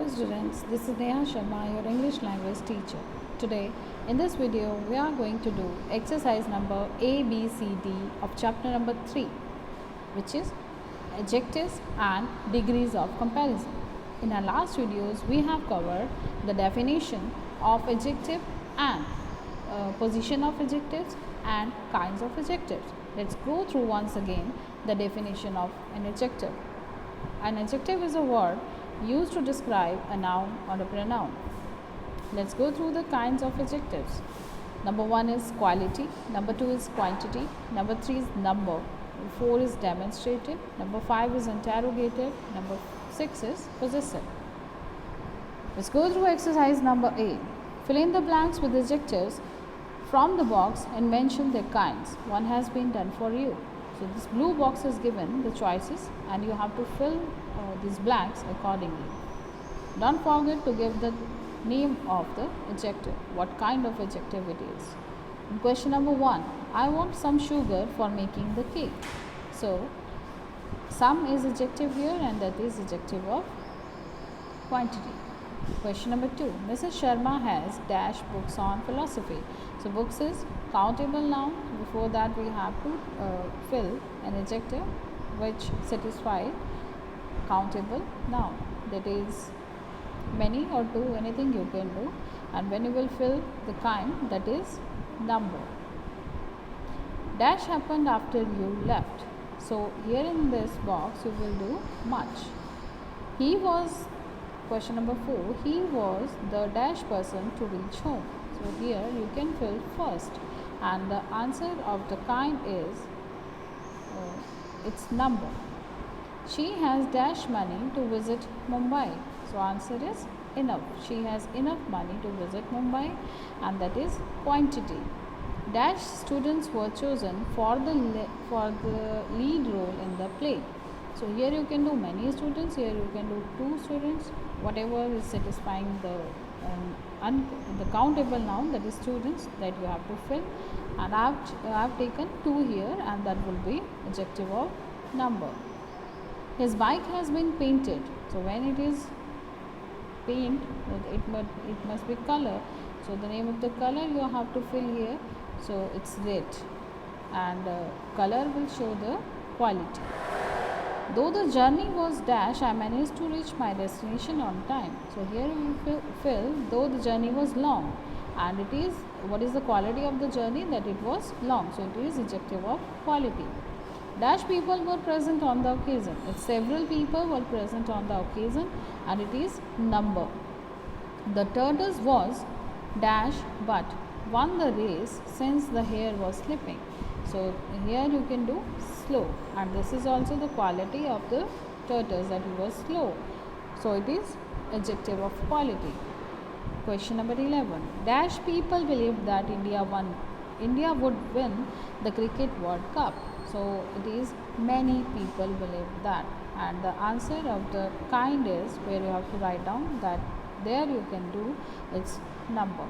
Hello students, this is Neha Sharma, your English language teacher. Today, in this video, we are going to do exercise number A, B, C, D of chapter number 3, which is adjectives and degrees of comparison. In our last videos, we have covered the definition of adjective and position of adjectives and kinds of adjectives. Let's go through once again the definition of an adjective. An adjective is a word used to describe a noun or a pronoun. Let's go through the kinds of adjectives. Number 1 is quality, number 2 is quantity, number 3 is number, number 4 is demonstrative, number 5 is interrogative, number 6 is possessive. Let's go through exercise number A. Fill in the blanks with adjectives from the box and mention their kinds. One has been done for you. So this blue box is given the choices and you have to fill these blanks accordingly. Don't forget to give the name of the adjective, what kind of adjective it is. In question number 1, I want some sugar for making the cake. So some is adjective here and that is adjective of quantity. Question number 2, Mrs. Sharma has dash books on philosophy. So books is countable noun. Before that we have to fill an adjective which satisfies countable noun, that is many or two, anything you can do, and when you will fill the kind, that is number. Dash happened after you left. So here in this box you will do much. He was, question number 4, he was the dash person to reach home. So here you can fill first and the answer of the kind is its number. She has dash money to visit Mumbai. So answer is enough. She has enough money to visit Mumbai and that is quantity. Dash students were chosen for the lead role in the play. So here you can do many students, here you can do 2 students, whatever is satisfying the countable noun, that is students, that you have to fill, and I have taken 2 here and that will be adjective of number. His bike has been painted. So when it is paint, it must be color. So the name of the color you have to fill here. So it's red and color will show the quality. Though the journey was dash, I managed to reach my destination on time. So here we fill though the journey was long, and it is, what is the quality of the journey? That it was long. So it is adjective of quality. Dash people were present on the occasion. It's several people were present on the occasion and it is number. The tortoise was dash but won the race since the hare was slipping. So here you can do slow, and this is also the quality of the tortoise, that he was slow. So it is adjective of quality. Question number 11. Dash people believed that India would win the cricket World Cup. So it is many people believe that, and the answer of the kind is where you have to write down that there you can do its number.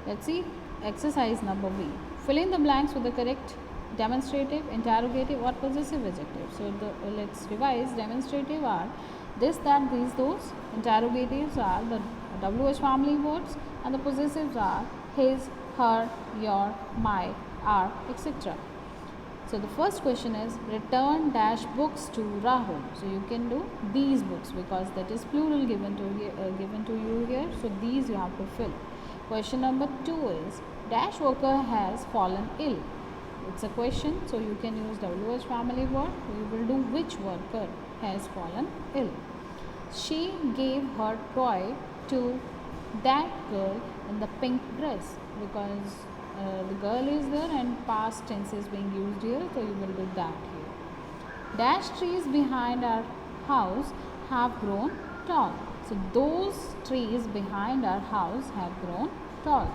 Let's see exercise number B. Fill in the blanks with the correct demonstrative, interrogative or possessive adjective. So let's revise. Demonstrative are this, that, these, those. Interrogatives are the WH family words, and the possessives are his, her, your, my, our, etc. So the first question is return dash books to Rahul. So you can do these books because that is plural given to you here. So these you have to fill. Question number 2 is dash worker has fallen ill. It's a question, so you can use WH family word. You will do which worker has fallen ill. She gave her toy to that girl in the pink dress, because the girl is there and past tense is being used here, so you will do that here. Dash trees behind our house have grown tall. So those trees behind our house have grown tall.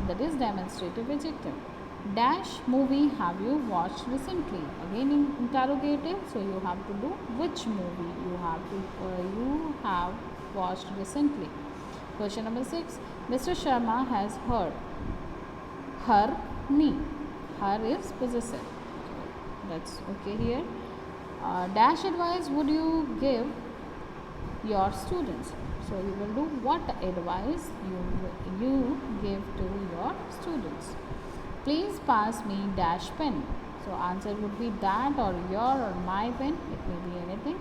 That is demonstrative adjective. Dash movie have you watched recently? Again in interrogative, so you have to do which movie you have watched recently. Question number 6. Mr. Sharma has heard her knee. Her is possessive. That's okay here. Dash advice would you give your students? So you will do what advice you give to your students. Please pass me dash pen. So answer would be that or your or my pen. It may be anything.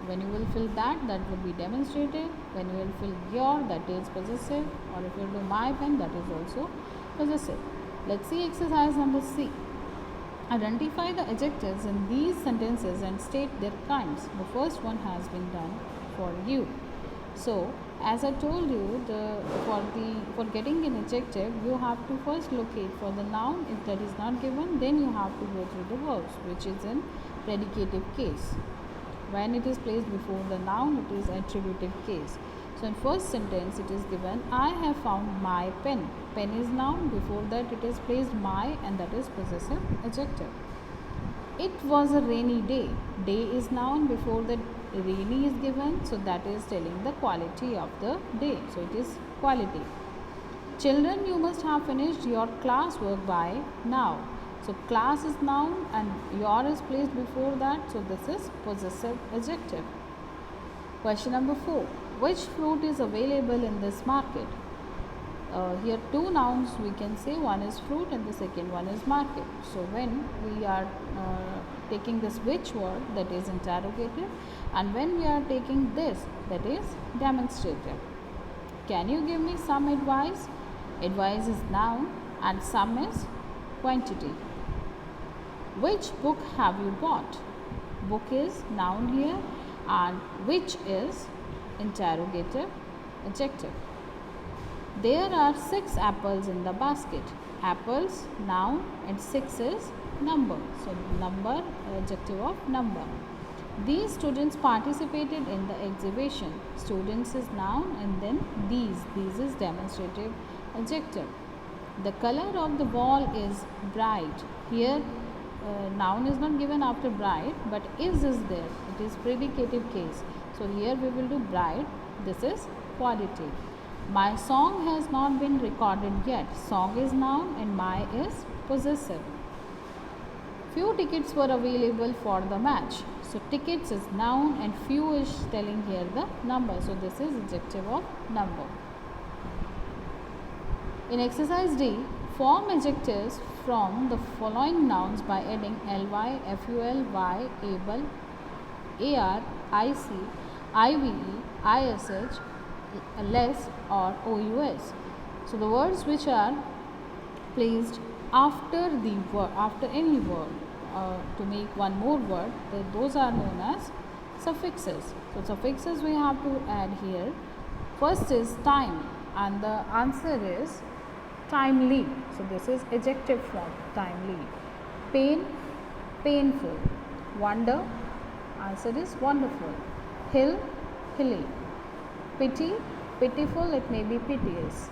When you will fill that will be demonstrative. When you will fill your, that is possessive. Or if you do my pen, that is also possessive. Let's see exercise number C. Identify the adjectives in these sentences and state their kinds. The first one has been done for you. So, as I told you, for getting an adjective, you have to first locate for the noun. If that is not given, then you have to go through the verbs, which is in predicative case. When it is placed before the noun, it is attributive case. So in first sentence it is given, I have found my pen. Pen is noun, before that it is placed my, and that is possessive adjective. It was a rainy day. Day is noun, before that rainy is given, so that is telling the quality of the day. So it is quality. Children, you must have finished your classwork by now. So class is noun and your is placed before that, so this is possessive adjective. Question number 4. Which fruit is available in this market? Here two nouns we can say, one is fruit and the second one is market. So when we are taking this which word, that is interrogative, and when we are taking this, that is demonstrative. Can you give me some advice? Advice is noun and some is quantity. Which book have you bought? Book is noun here and which is interrogative adjective. There are 6 apples in the basket. Apples noun and 6 is number. So number, adjective of number. These students participated in the exhibition. Students is noun and then these is demonstrative adjective. The color of the wall is bright. Here noun is not given after bright, but is there. It is predicative case. So here we will do bright. This is quality. My song has not been recorded yet. Song is noun and my is possessive. Few tickets were available for the match. So tickets is noun and few is telling here the number. So this is adjective of number. In exercise D, form adjectives from the following nouns by adding ly, ful, y, able, ar, ic, ive, ish, less or ous. So the words which are placed after the word, after any word, to make one more word, those are known as suffixes. So suffixes we have to add here. First is time and the answer is timely. So this is adjective form, timely. Pain, painful. Wonder, answer is wonderful. Hill, hilly. Pity, pitiful, it may be piteous.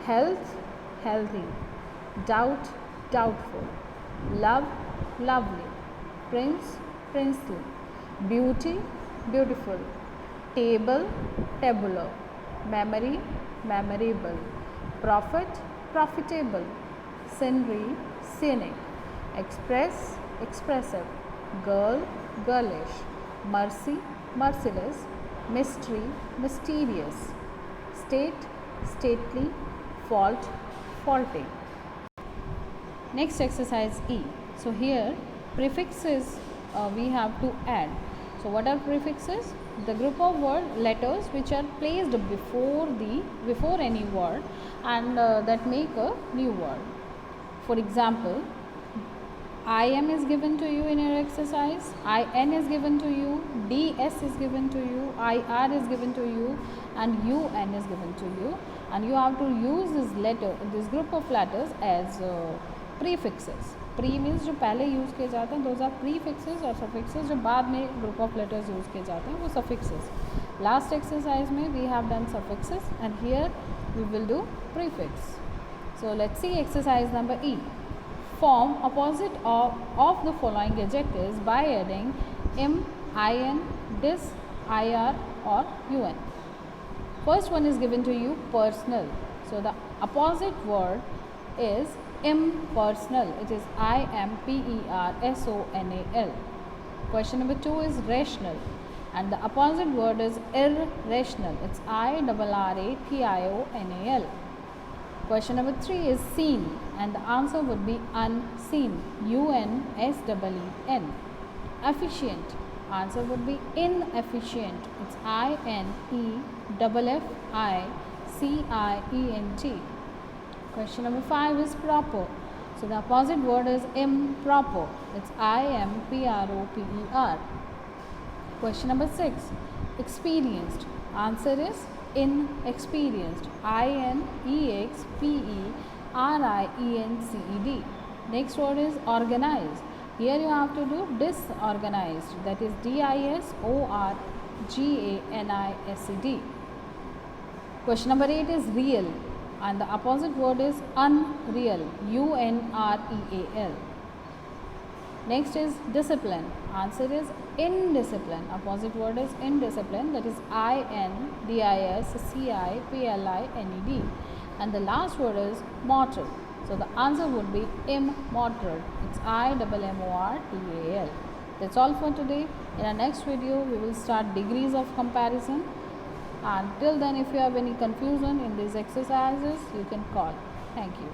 Health, healthy. Doubt, doubtful. Love, lovely. Prince, princely. Beauty, beautiful. Table, tabular. Memory, memorable. Profit, profitable. Scenery, scenic. Express, expressive. Girl, girlish. Mercy, merciless. Mystery, mysterious. State, stately. Fault, faulty. Next exercise E. So here prefixes we have to add. So what are prefixes? The group of word letters which are placed before any word and that make a new word. For example, IM is given to you in your exercise, IN is given to you, DS is given to you, IR is given to you and UN is given to you, and you have to use this group of letters as prefixes. Pre means जो पहले use किए जाते हैं, those are prefixes, और suffixes जो बाद में group of letters use किए जाते हैं वो suffixes. Last exercise में we have done suffixes and here we will do prefix. So let's see exercise number E. Form opposite of the following adjectives by adding im, in, dis, ir or un. First one is given to you, personal. So the opposite word is impersonal. It is impersonal. Question number 2 is rational, and the opposite word is irrational. It's IRRATIONAL. Question number 3 is seen, and the answer would be unseen. UNSEEN. Efficient. Answer would be inefficient. It's INEFFICIENT. Question number 5 is proper. So the opposite word is improper. It's IMPROPER. Question number 6. Experienced. Answer is inexperienced. INEXPERIENCED. Next word is organized. Here you have to do disorganized. That is DISORGANISED. Question number 8 is real, and the opposite word is unreal. UNREAL. Next is discipline. Answer is indiscipline. Opposite word is indiscipline. That is INDISCIPLINED. And the last word is mortal. So the answer would be immortal. It's IMMORTAL. That's all for today. In our next video, we will start degrees of comparison. And till then, if you have any confusion in these exercises, you can call. Thank you.